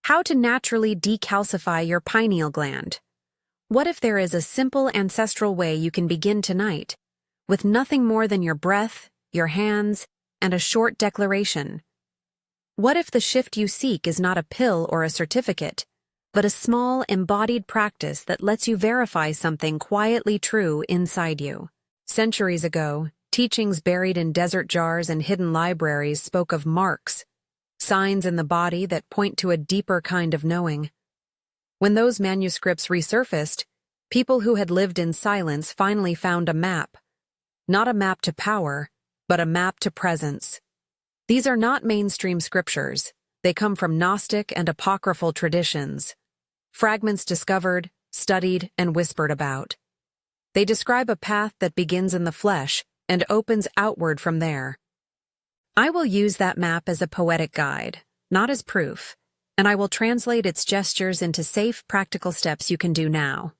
How to naturally decalcify your pineal gland. What if there is a simple ancestral way you can begin tonight, with nothing more than your breath, your hands, and a short declaration? What if the shift you seek is not a pill or a certificate, but a small, embodied practice that lets you verify something quietly true inside you? Centuries ago, teachings buried in desert jars and hidden libraries spoke of marks, signs in the body that point to a deeper kind of knowing. When those manuscripts resurfaced, people who had lived in silence finally found a map. Not a map to power, but a map to presence. These are not mainstream scriptures. They come from Gnostic and apocryphal traditions. Fragments discovered, studied, and whispered about. They describe a path that begins in the flesh and opens outward from there. I will use that map as a poetic guide, not as proof, and I will translate its gestures into safe, practical steps you can do now.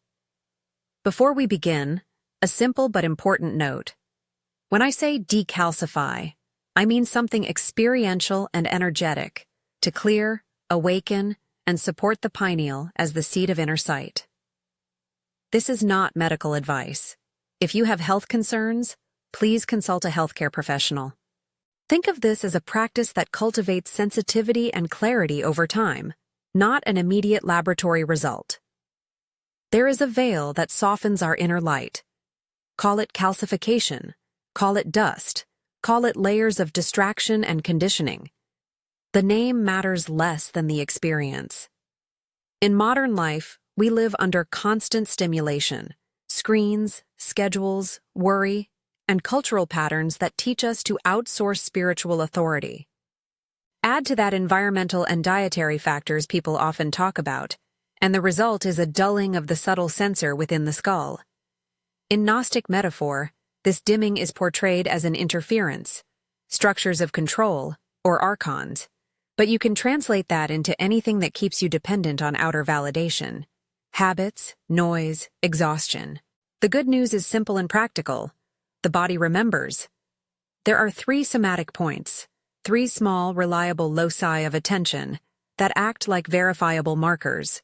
Before we begin, a simple but important note. When I say decalcify, I mean something experiential and energetic, to clear, awaken, and support the pineal as the seat of inner sight. This is not medical advice. If you have health concerns, please consult a healthcare professional. Think of this as a practice that cultivates sensitivity and clarity over time, not an immediate laboratory result. There is a veil that softens our inner light. Call it calcification, call it dust, call it layers of distraction and conditioning. The name matters less than the experience. In modern life, we live under constant stimulation, screens, schedules, worry, and cultural patterns that teach us to outsource spiritual authority. Add to that environmental and dietary factors people often talk about, and the result is a dulling of the subtle sensor within the skull. In Gnostic metaphor, this dimming is portrayed as an interference, structures of control, or archons, but you can translate that into anything that keeps you dependent on outer validation. Habits, noise, exhaustion. The good news is simple and practical. The body remembers. There are 3 somatic points, 3 small, reliable loci of attention that act like verifiable markers.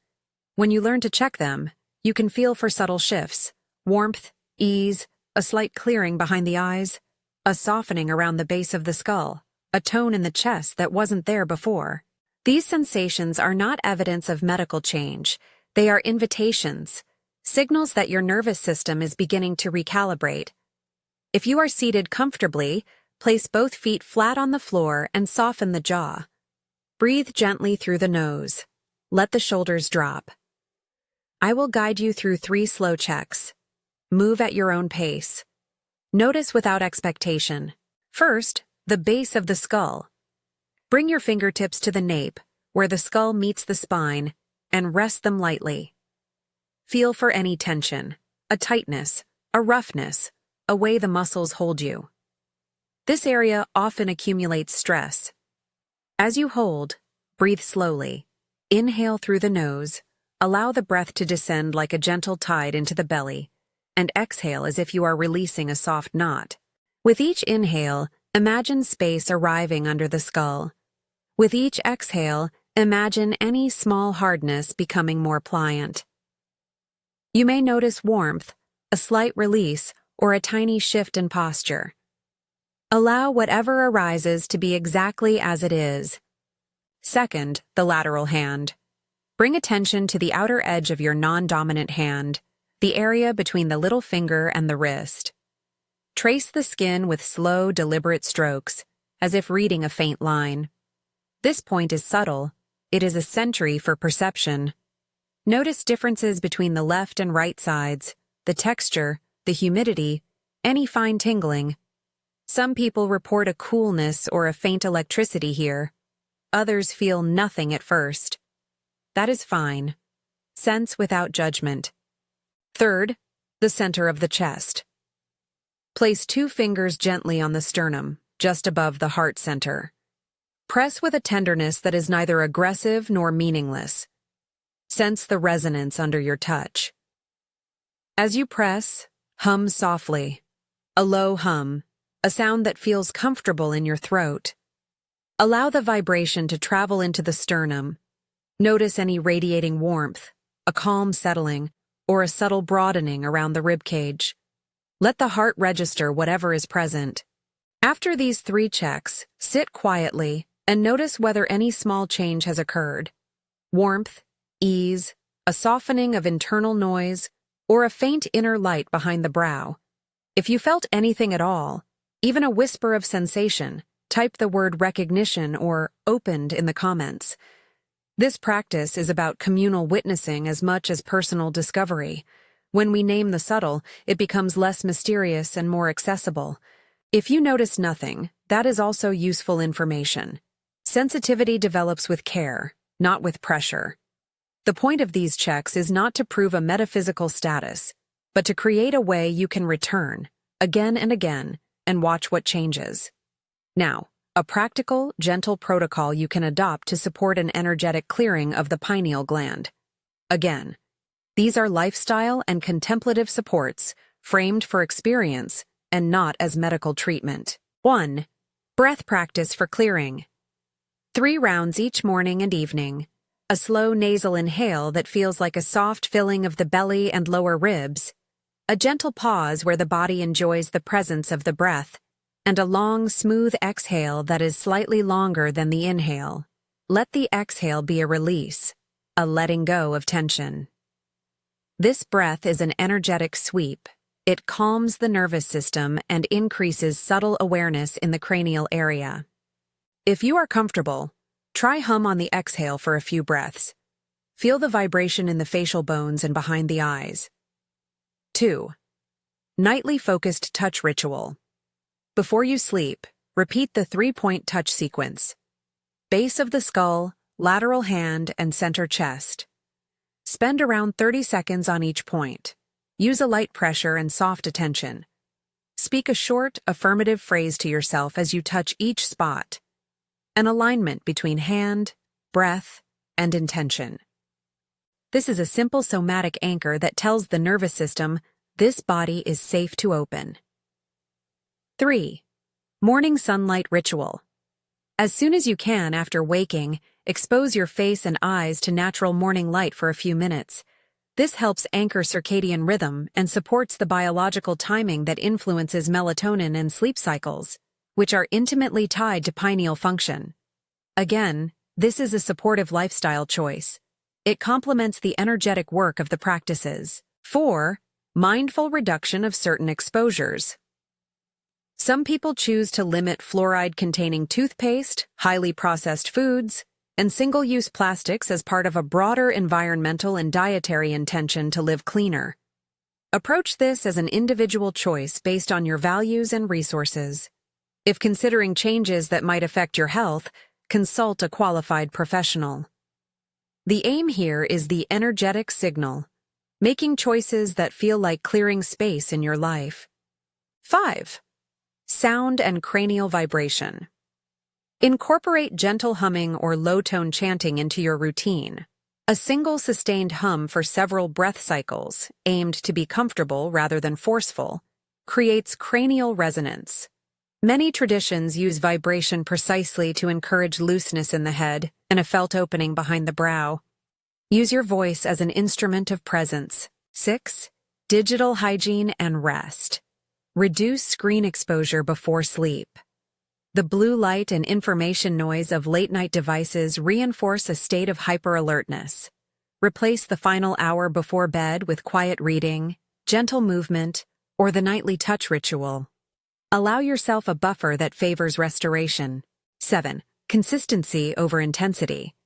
When you learn to check them, you can feel for subtle shifts, warmth, ease, a slight clearing behind the eyes, a softening around the base of the skull, a tone in the chest that wasn't there before. These sensations are not evidence of medical change. They are invitations, signals that your nervous system is beginning to recalibrate. If you are seated comfortably, place both feet flat on the floor and soften the jaw. Breathe gently through the nose. Let the shoulders drop. I will guide you through 3 slow checks. Move at your own pace. Notice without expectation. First, the base of the skull. Bring your fingertips to the nape, where the skull meets the spine, and rest them lightly. Feel for any tension, a tightness, a roughness, a way the muscles hold you. This area often accumulates stress. As you hold, breathe slowly. Inhale through the nose, allow the breath to descend like a gentle tide into the belly, and exhale as if you are releasing a soft knot. With each inhale, imagine space arriving under the skull. With each exhale, imagine any small hardness becoming more pliant. You may notice warmth, a slight release, or a tiny shift in posture. Allow whatever arises to be exactly as it is. Second, the lateral hand. Bring attention to the outer edge of your non-dominant hand, the area between the little finger and the wrist. Trace the skin with slow, deliberate strokes, as if reading a faint line. This point is subtle. It is a sentry for perception. Notice differences between the left and right sides, the texture, the humidity, any fine tingling. Some people report a coolness or a faint electricity here. Others feel nothing at first. That is fine. Sense without judgment. Third, the center of the chest. Place 2 fingers gently on the sternum, just above the heart center. Press with a tenderness that is neither aggressive nor meaningless. Sense the resonance under your touch. As you press, hum softly. A low hum, a sound that feels comfortable in your throat. Allow the vibration to travel into the sternum. Notice any radiating warmth, a calm settling, or a subtle broadening around the ribcage. Let the heart register whatever is present. After these 3 checks, sit quietly and notice whether any small change has occurred. Warmth, ease, a softening of internal noise, or a faint inner light behind the brow. If you felt anything at all, even a whisper of sensation, type the word recognition or opened in the comments. This practice is about communal witnessing as much as personal discovery. When we name the subtle, it becomes less mysterious and more accessible. If you notice nothing, that is also useful information. Sensitivity develops with care, not with pressure. The point of these checks is not to prove a metaphysical status, but to create a way you can return, again and again, and watch what changes. Now, a practical, gentle protocol you can adopt to support an energetic clearing of the pineal gland. Again, these are lifestyle and contemplative supports, framed for experience and not as medical treatment. 1. Breath practice for clearing. 3 rounds each morning and evening. A slow nasal inhale that feels like a soft filling of the belly and lower ribs. A gentle pause where the body enjoys the presence of the breath. And a long, smooth exhale that is slightly longer than the inhale. Let the exhale be a release, a letting go of tension. This breath is an energetic sweep. It calms the nervous system and increases subtle awareness in the cranial area. If you are comfortable, try hum on the exhale for a few breaths. Feel the vibration in the facial bones and behind the eyes. 2. Nightly focused touch ritual. Before you sleep, repeat the 3-point touch sequence. Base of the skull, lateral hand, and center chest. Spend around 30 seconds on each point. Use a light pressure and soft attention. Speak a short, affirmative phrase to yourself as you touch each spot. An alignment between hand, breath, and intention. This is a simple somatic anchor that tells the nervous system this body is safe to open. 3. Morning sunlight ritual. As soon as you can after waking, expose your face and eyes to natural morning light for a few minutes. This helps anchor circadian rhythm and supports the biological timing that influences melatonin and sleep cycles, which are intimately tied to pineal function. Again, this is a supportive lifestyle choice. It complements the energetic work of the practices. 4. Mindful reduction of certain exposures. Some people choose to limit fluoride-containing toothpaste, highly processed foods, and single-use plastics as part of a broader environmental and dietary intention to live cleaner. Approach this as an individual choice based on your values and resources. If considering changes that might affect your health, consult a qualified professional. The aim here is the energetic signal, making choices that feel like clearing space in your life. 5. Sound and cranial vibration. Incorporate gentle humming or low-tone chanting into your routine. A single sustained hum for several breath cycles, aimed to be comfortable rather than forceful, creates cranial resonance. Many traditions use vibration precisely to encourage looseness in the head and a felt opening behind the brow. Use your voice as an instrument of presence. 6. Digital hygiene and rest. Reduce screen exposure before sleep. The blue light and information noise of late-night devices reinforce a state of hyper-alertness. Replace the final hour before bed with quiet reading, gentle movement, or the nightly touch ritual. Allow yourself a buffer that favors restoration. 7. Consistency over intensity.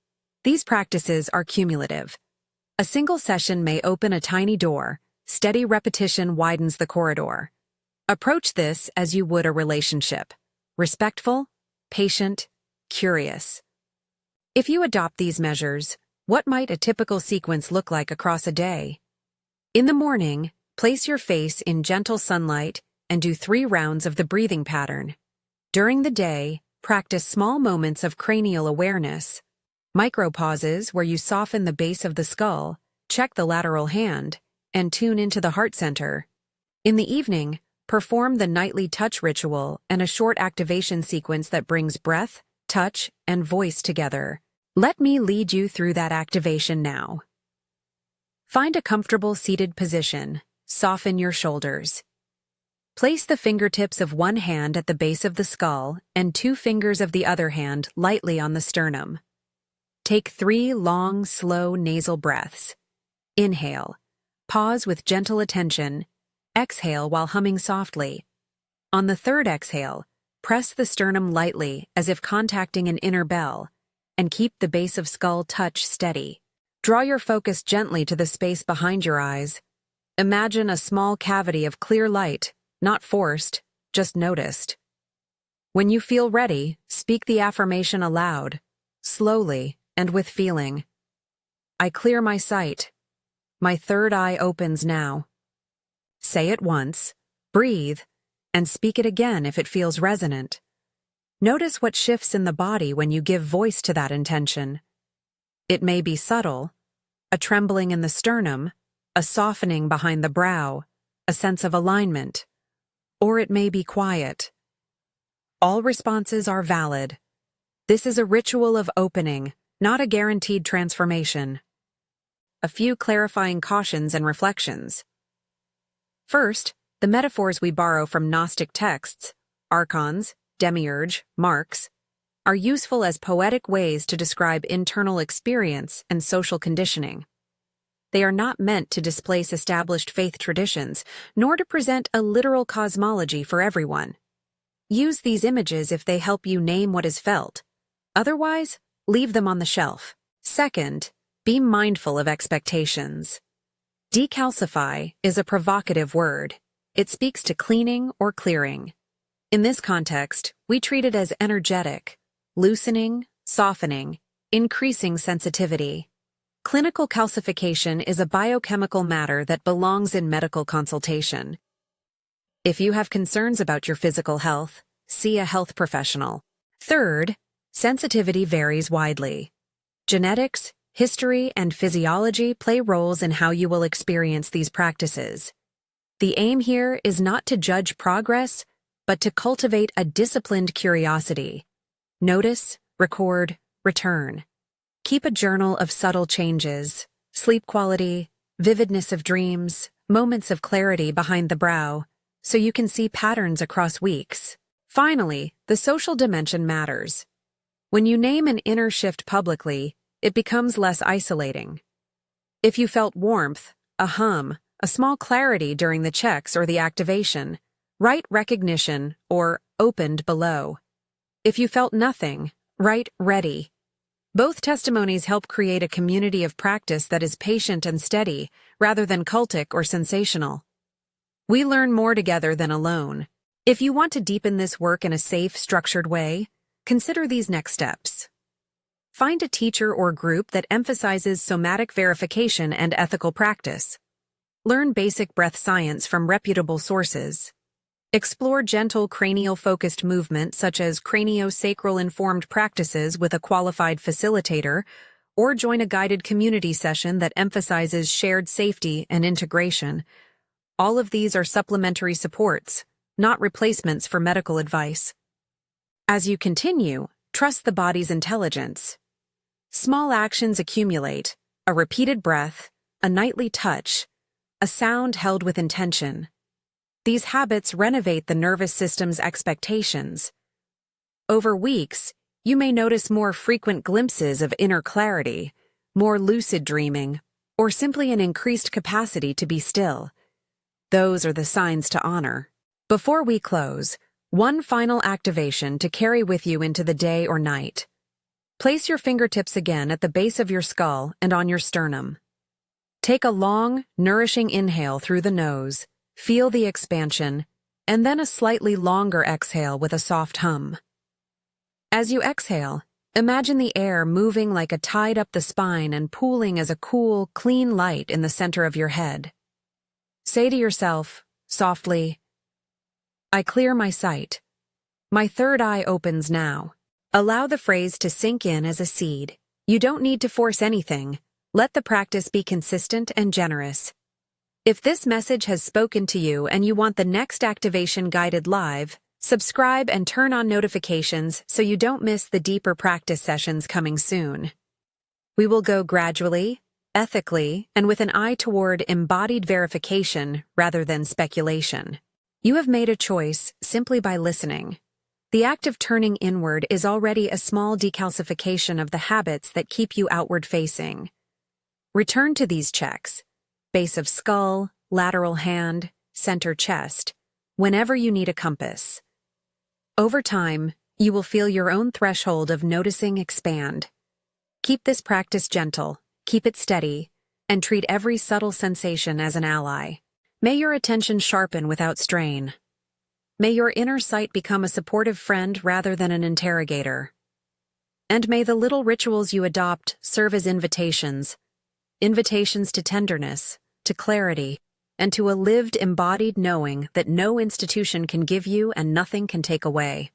These practices are cumulative. A single session may open a tiny door. Steady repetition widens the corridor. Approach this as you would a relationship. Respectful, patient, curious. If you adopt these measures, what might a typical sequence look like across a day? In the morning, place your face in gentle sunlight and do 3 rounds of the breathing pattern. During the day, practice small moments of cranial awareness. Micro-pauses where you soften the base of the skull, check the lateral hand, and tune into the heart center. In the evening, perform the nightly touch ritual and a short activation sequence that brings breath, touch, and voice together. Let me lead you through that activation now. Find a comfortable seated position. Soften your shoulders. Place the fingertips of one hand at the base of the skull and 2 fingers of the other hand lightly on the sternum. Take 3 long, slow nasal breaths. Inhale. Pause with gentle attention. Exhale while humming softly. On the 3rd exhale, press the sternum lightly as if contacting an inner bell, and keep the base of skull touch steady. Draw your focus gently to the space behind your eyes. Imagine a small cavity of clear light, not forced, just noticed. When you feel ready, speak the affirmation aloud, slowly and with feeling. I clear my sight. My 3rd eye opens now. Say it once, breathe, and speak it again if it feels resonant. Notice what shifts in the body when you give voice to that intention. It may be subtle, a trembling in the sternum, a softening behind the brow, a sense of alignment, or it may be quiet. All responses are valid. This is a ritual of opening, not a guaranteed transformation. A few clarifying cautions and reflections. First, the metaphors we borrow from Gnostic texts, archons, demiurge, marks, are useful as poetic ways to describe internal experience and social conditioning. They are not meant to displace established faith traditions, nor to present a literal cosmology for everyone. Use these images if they help you name what is felt. Otherwise, leave them on the shelf. Second, be mindful of expectations. Decalcify is a provocative word. It speaks to cleaning or clearing. In this context, we treat it as energetic, loosening, softening, increasing sensitivity. Clinical calcification is a biochemical matter that belongs in medical consultation. If you have concerns about your physical health, see a health professional. Third, sensitivity varies widely. Genetics, history, and physiology play roles in how you will experience these practices. The aim here is not to judge progress, but to cultivate a disciplined curiosity. Notice, record, return. Keep a journal of subtle changes, sleep quality, vividness of dreams, moments of clarity behind the brow, so you can see patterns across weeks. Finally, the social dimension matters. When you name an inner shift publicly, it becomes less isolating. If you felt warmth, a hum, a small clarity during the checks or the activation, write recognition or opened below. If you felt nothing, write ready. Both testimonies help create a community of practice that is patient and steady, rather than cultic or sensational. We learn more together than alone. If you want to deepen this work in a safe, structured way, consider these next steps. Find a teacher or group that emphasizes somatic verification and ethical practice. Learn basic breath science from reputable sources. Explore gentle cranial-focused movement such as craniosacral-informed practices with a qualified facilitator, or join a guided community session that emphasizes shared safety and integration. All of these are supplementary supports, not replacements for medical advice. As you continue, trust the body's intelligence. Small actions accumulate, a repeated breath, a nightly touch, a sound held with intention. These habits renovate the nervous system's expectations. Over weeks, you may notice more frequent glimpses of inner clarity, more lucid dreaming, or simply an increased capacity to be still. Those are the signs to honor. Before we close, one final activation to carry with you into the day or night. Place your fingertips again at the base of your skull and on your sternum. Take a long, nourishing inhale through the nose, feel the expansion, and then a slightly longer exhale with a soft hum. As you exhale, imagine the air moving like a tide up the spine and pooling as a cool, clean light in the center of your head. Say to yourself, softly, I clear my sight. My 3rd eye opens now. Allow the phrase to sink in as a seed. You don't need to force anything. Let the practice be consistent and generous. If this message has spoken to you and you want the next activation guided live, subscribe and turn on notifications so you don't miss the deeper practice sessions coming soon. We will go gradually, ethically, and with an eye toward embodied verification rather than speculation. You have made a choice simply by listening. The act of turning inward is already a small decalcification of the habits that keep you outward-facing. Return to these checks, base of skull, lateral hand, center chest, whenever you need a compass. Over time, you will feel your own threshold of noticing expand. Keep this practice gentle, keep it steady, and treat every subtle sensation as an ally. May your attention sharpen without strain. May your inner sight become a supportive friend rather than an interrogator. And may the little rituals you adopt serve as invitations to tenderness, to clarity, and to a lived embodied knowing that no institution can give you and nothing can take away.